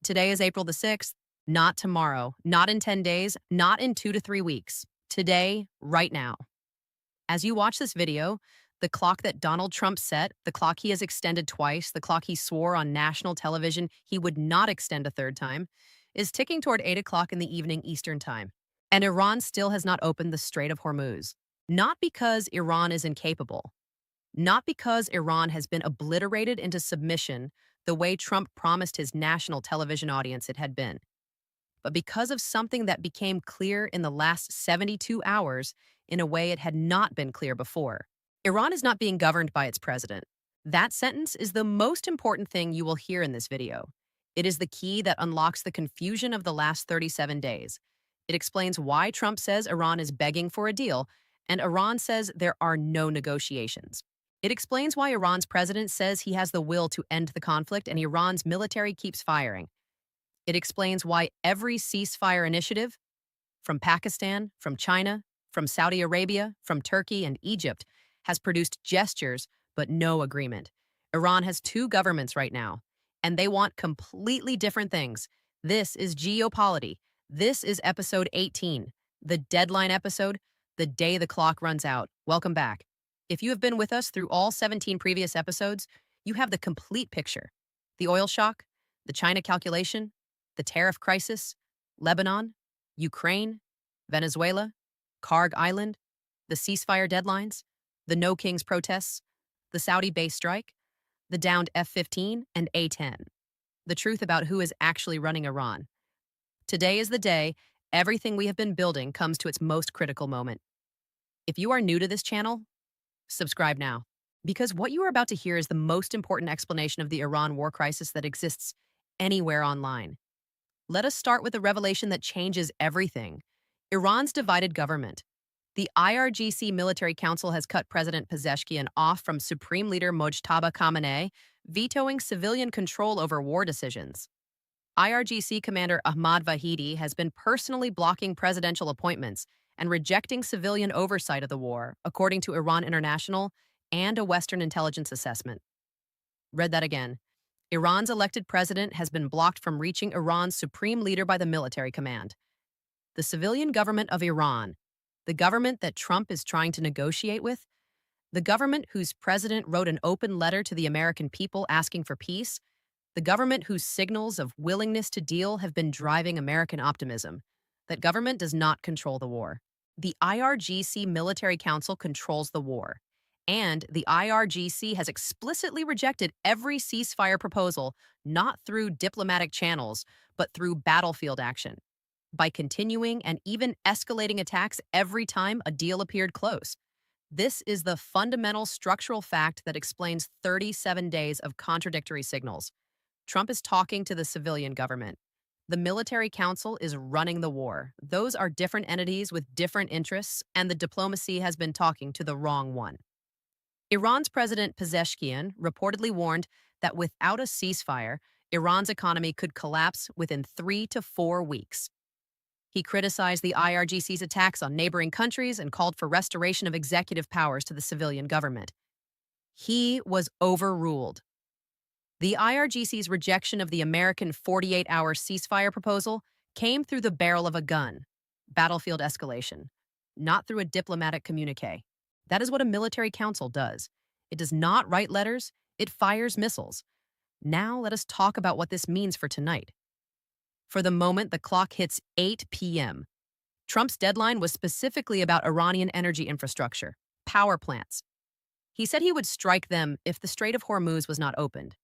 Today is April the 6th, not tomorrow, not in 10 days, not in 2 to 3 weeks. Today, right now. As you watch this video, the clock that Donald Trump set, the clock he has extended twice, the clock he swore on national television he would not extend a third time, is ticking toward 8 o'clock in the evening Eastern Time. And Iran still has not opened the Strait of Hormuz. Not because Iran is incapable, not because Iran has been obliterated into submission the way Trump promised his national television audience it had been, but because of something that became clear in the last 72 hours in a way it had not been clear before. Iran is not being governed by its president. That sentence is the most important thing you will hear in this video. It is the key that unlocks the confusion of the last 37 days. It explains why Trump says Iran is begging for a deal, and Iran says there are no negotiations. It explains why Iran's president says he has the will to end the conflict and Iran's military keeps firing. It explains why every ceasefire initiative, from Pakistan, from China, from Saudi Arabia, from Turkey and Egypt, has produced gestures but no agreement. Iran has two governments right now, and they want completely different things. This is Geo Polity. This is episode 18, the deadline episode, the day the clock runs out. Welcome back. If you have been with us through all 17 previous episodes, you have the complete picture. The oil shock, the China calculation, the tariff crisis, Lebanon, Ukraine, Venezuela, Karg Island, the ceasefire deadlines, the No Kings protests, the Saudi base strike, the downed F-15 and A-10. The truth about who is actually running Iran. Today is the day everything we have been building comes to its most critical moment. If you are new to this channel, subscribe now, because what you are about to hear is the most important explanation of the Iran war crisis that exists anywhere online. Let us start with a revelation that changes everything. Iran's divided government. The IRGC Military Council has cut President Pezeshkian off from Supreme Leader Mojtaba Khamenei, vetoing civilian control over war decisions. IRGC Commander Ahmad Vahidi has been personally blocking presidential appointments and rejecting civilian oversight of the war, according to Iran International and a Western intelligence assessment. Read that again. Iran's elected president has been blocked from reaching Iran's supreme leader by the military command. The civilian government of Iran, the government that Trump is trying to negotiate with, the government whose president wrote an open letter to the American people asking for peace, the government whose signals of willingness to deal have been driving American optimism. That government does not control the war. The IRGC Military Council controls the war. And the IRGC has explicitly rejected every ceasefire proposal, not through diplomatic channels, but through battlefield action, by continuing and even escalating attacks every time a deal appeared close. This is the fundamental structural fact that explains 37 days of contradictory signals. Trump is talking to the civilian government. The military council is running the war. Those are different entities with different interests, and the diplomacy has been talking to the wrong one. Iran's President Pezeshkian reportedly warned that without a ceasefire, Iran's economy could collapse within 3 to 4 weeks. He criticized the IRGC's attacks on neighboring countries and called for restoration of executive powers to the civilian government. He was overruled. The IRGC's rejection of the American 48-hour ceasefire proposal came through the barrel of a gun, battlefield escalation, not through a diplomatic communique. That is what a military council does. It does not write letters, it fires missiles. Now let us talk about what this means for tonight. For the moment the clock hits 8 p.m., Trump's deadline was specifically about Iranian energy infrastructure, power plants. He said he would strike them if the Strait of Hormuz was not opened.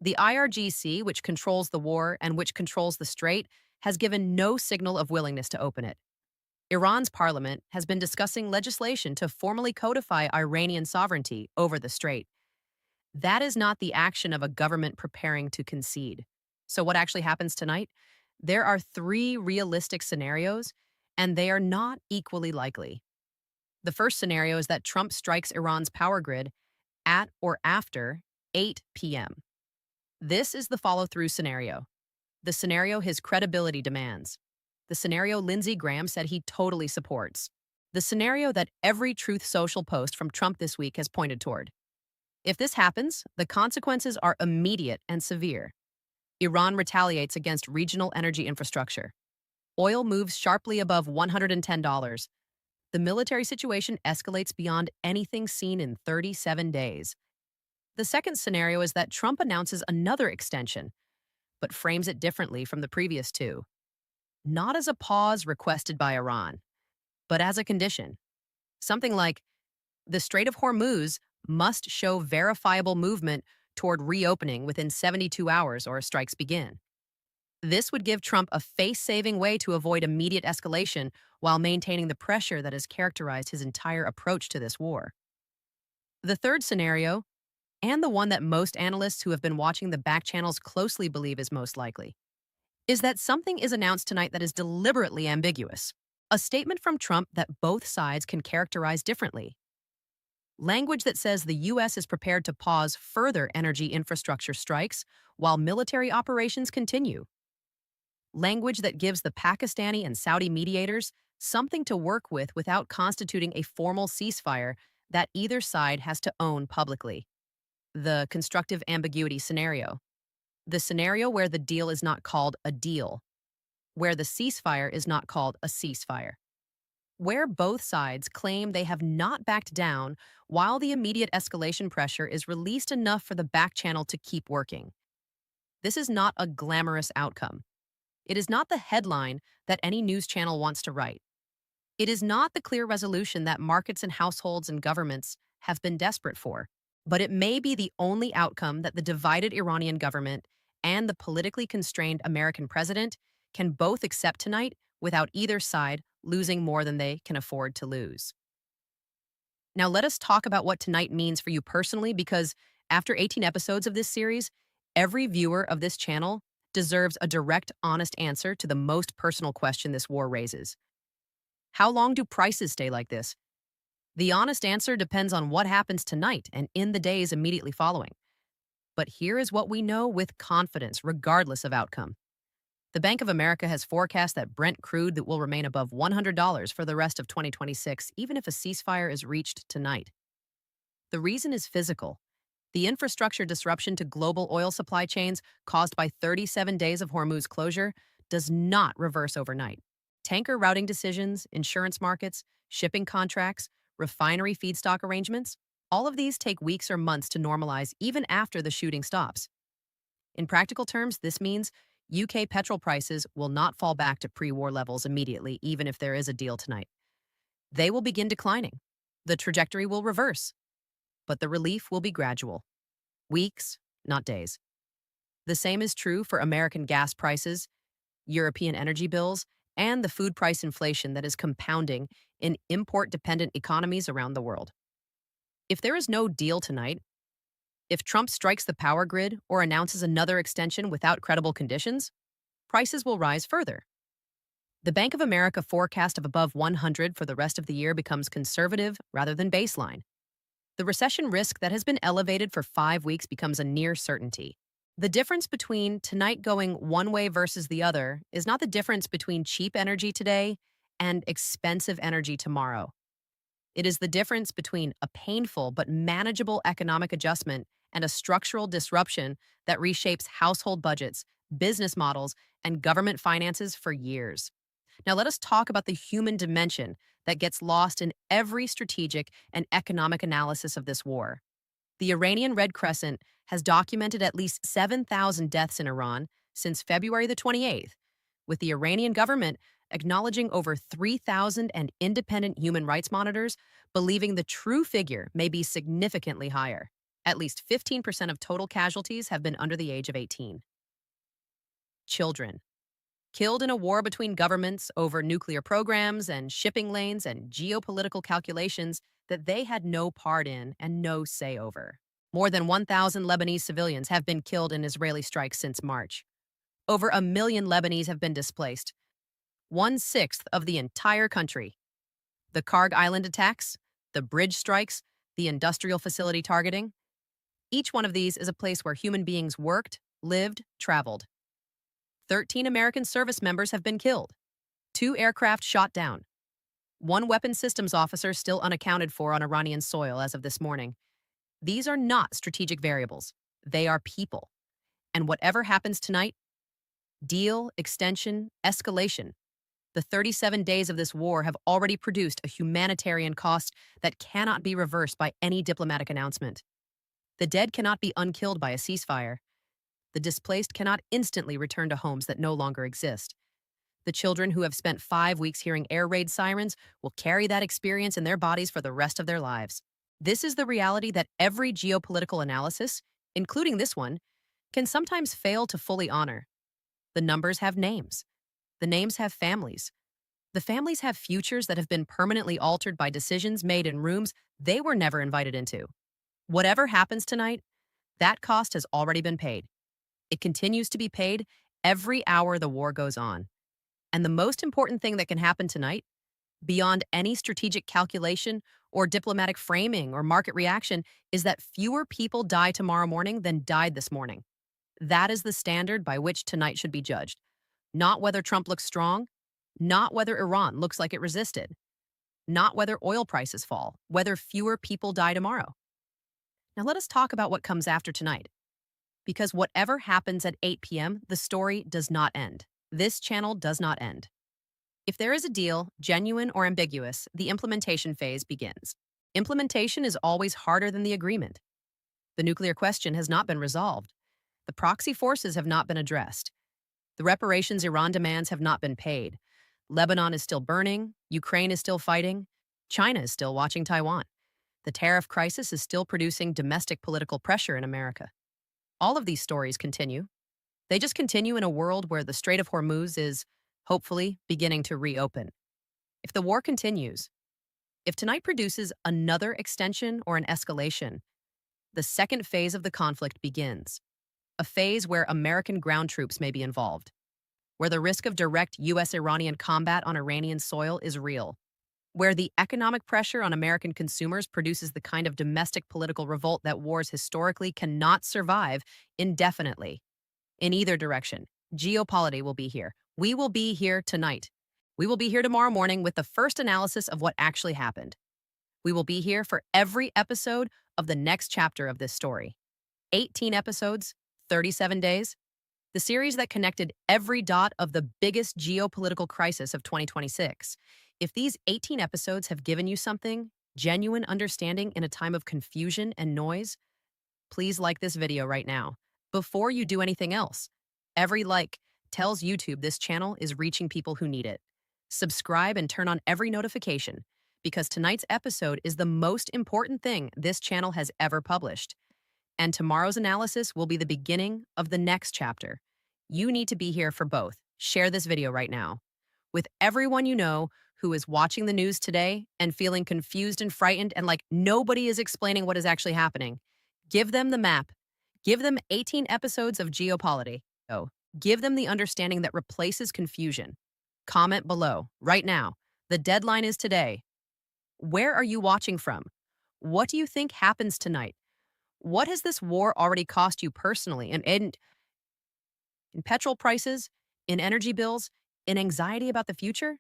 The IRGC, which controls the war and which controls the strait, has given no signal of willingness to open it. Iran's parliament has been discussing legislation to formally codify Iranian sovereignty over the strait. That is not the action of a government preparing to concede. So what actually happens tonight? There are 3 realistic scenarios, and they are not equally likely. The first scenario is that Trump strikes Iran's power grid at or after 8 p.m. This is the follow-through scenario, the scenario his credibility demands, the scenario Lindsey Graham said he totally supports, the scenario that every Truth Social post from Trump this week has pointed toward. If this happens, the consequences are immediate and severe. Iran retaliates against regional energy infrastructure. Oil moves sharply above $110. The military situation escalates beyond anything seen in 37 days. The second scenario is that Trump announces another extension, but frames it differently from the previous two. Not as a pause requested by Iran, but as a condition. Something like, the Strait of Hormuz must show verifiable movement toward reopening within 72 hours or strikes begin. This would give Trump a face-saving way to avoid immediate escalation while maintaining the pressure that has characterized his entire approach to this war. The third scenario, and the one that most analysts who have been watching the back channels closely believe is most likely, is that something is announced tonight that is deliberately ambiguous. A statement from Trump that both sides can characterize differently. Language that says the U.S. is prepared to pause further energy infrastructure strikes while military operations continue. Language that gives the Pakistani and Saudi mediators something to work with without constituting a formal ceasefire that either side has to own publicly. The constructive ambiguity scenario. The scenario where the deal is not called a deal, where the ceasefire is not called a ceasefire, where both sides claim they have not backed down while the immediate escalation pressure is released enough for the back channel to keep working. This is not a glamorous outcome. It is not the headline that any news channel wants to write. It is not the clear resolution that markets and households and governments have been desperate for, but it may be the only outcome that the divided Iranian government and the politically constrained American president can both accept tonight without either side losing more than they can afford to lose. Now let us talk about what tonight means for you personally, because after 18 episodes of this series, every viewer of this channel deserves a direct, honest answer to the most personal question this war raises. How long do prices stay like this? The honest answer depends on what happens tonight and in the days immediately following. But here is what we know with confidence, regardless of outcome. The Bank of America has forecast that Brent crude that will remain above $100 for the rest of 2026, even if a ceasefire is reached tonight. The reason is physical. The infrastructure disruption to global oil supply chains caused by 37 days of Hormuz closure does not reverse overnight. Tanker routing decisions, insurance markets, shipping contracts, refinery feedstock arrangements, all of these take weeks or months to normalize even after the shooting stops. In practical terms, this means UK petrol prices will not fall back to pre-war levels immediately, even if there is a deal tonight. They will begin declining. The trajectory will reverse. But the relief will be gradual. Weeks, not days. The same is true for American gas prices, European energy bills, and the food price inflation that is compounding in import-dependent economies around the world. If there is no deal tonight, if Trump strikes the power grid or announces another extension without credible conditions, prices will rise further. The Bank of America forecast of above 100 for the rest of the year becomes conservative rather than baseline. The recession risk that has been elevated for 5 weeks becomes a near certainty. The difference between tonight going one way versus the other is not the difference between cheap energy today and expensive energy tomorrow. It is the difference between a painful but manageable economic adjustment and a structural disruption that reshapes household budgets, business models, and government finances for years. Now let us talk about the human dimension that gets lost in every strategic and economic analysis of this war. The Iranian Red Crescent has documented at least 7,000 deaths in Iran since February the 28th, with the Iranian government acknowledging over 3,000 and independent human rights monitors believing the true figure may be significantly higher. At least 15% of total casualties have been under the age of 18. Children. Killed in a war between governments over nuclear programs and shipping lanes and geopolitical calculations that they had no part in and no say over. More than 1,000 Lebanese civilians have been killed in Israeli strikes since March. Over 1 million Lebanese have been displaced, 1/6 of the entire country. The Karg Island attacks, the bridge strikes, the industrial facility targeting. Each one of these is a place where human beings worked, lived, traveled. 13 American service members have been killed. 2 aircraft shot down. 1 weapons systems officer still unaccounted for on Iranian soil as of this morning. These are not strategic variables. They are people. And whatever happens tonight, Deal, extension, escalation. The 37 days of this war have already produced a humanitarian cost that cannot be reversed by any diplomatic announcement. The dead cannot be unkilled by a ceasefire. The displaced cannot instantly return to homes that no longer exist. The children who have spent 5 weeks hearing air raid sirens will carry that experience in their bodies for the rest of their lives. This is the reality that every geopolitical analysis, including this one, can sometimes fail to fully honor. The numbers have names. The names have families. The families have futures that have been permanently altered by decisions made in rooms they were never invited into. Whatever happens tonight, that cost has already been paid. It continues to be paid every hour the war goes on. And the most important thing that can happen tonight, beyond any strategic calculation or diplomatic framing or market reaction, is that fewer people die tomorrow morning than died this morning. That is the standard by which tonight should be judged. Not whether Trump looks strong, not whether Iran looks like it resisted, not whether oil prices fall, whether fewer people die tomorrow. Now let us talk about what comes after tonight. Because whatever happens at 8 p.m., the story does not end. This channel does not end. If there is a deal, genuine or ambiguous, the implementation phase begins. Implementation is always harder than the agreement. The nuclear question has not been resolved. The proxy forces have not been addressed. The reparations Iran demands have not been paid. Lebanon is still burning. Ukraine is still fighting. China is still watching Taiwan. The tariff crisis is still producing domestic political pressure in America. All of these stories continue. They just continue in a world where the Strait of Hormuz is, hopefully, beginning to reopen. If the war continues, if tonight produces another extension or an escalation, the second phase of the conflict begins. A phase where American ground troops may be involved, where the risk of direct U.S.-Iranian combat on Iranian soil is real, where the economic pressure on American consumers produces the kind of domestic political revolt that wars historically cannot survive indefinitely. In either direction, Geo Polity will be here. We will be here tonight. We will be here tomorrow morning with the first analysis of what actually happened. We will be here for every episode of the next chapter of this story. 18 episodes, 37 days. The series that connected every dot of the biggest geopolitical crisis of 2026. If these 18 episodes have given you something, genuine understanding in a time of confusion and noise, please like this video right now. Before you do anything else, every like tells YouTube this channel is reaching people who need it. Subscribe and turn on every notification, because tonight's episode is the most important thing this channel has ever published. And tomorrow's analysis will be the beginning of the next chapter. You need to be here for both. Share this video right now with everyone you know who is watching the news today and feeling confused and frightened and like nobody is explaining what is actually happening. Give them the map. Give them 18 episodes of Geo Polity. Give them the understanding that replaces confusion. Comment below right now. The deadline is today. Where are you watching from? What do you think happens tonight? What has this war already cost you personally in petrol prices, in energy bills, in anxiety about the future?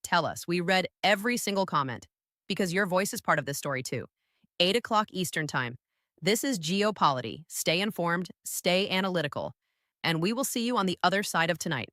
Tell us. We read every single comment because your voice is part of this story too. 8 o'clock Eastern Time. This is Geo Polity. Stay informed, stay analytical, and we will see you on the other side of tonight.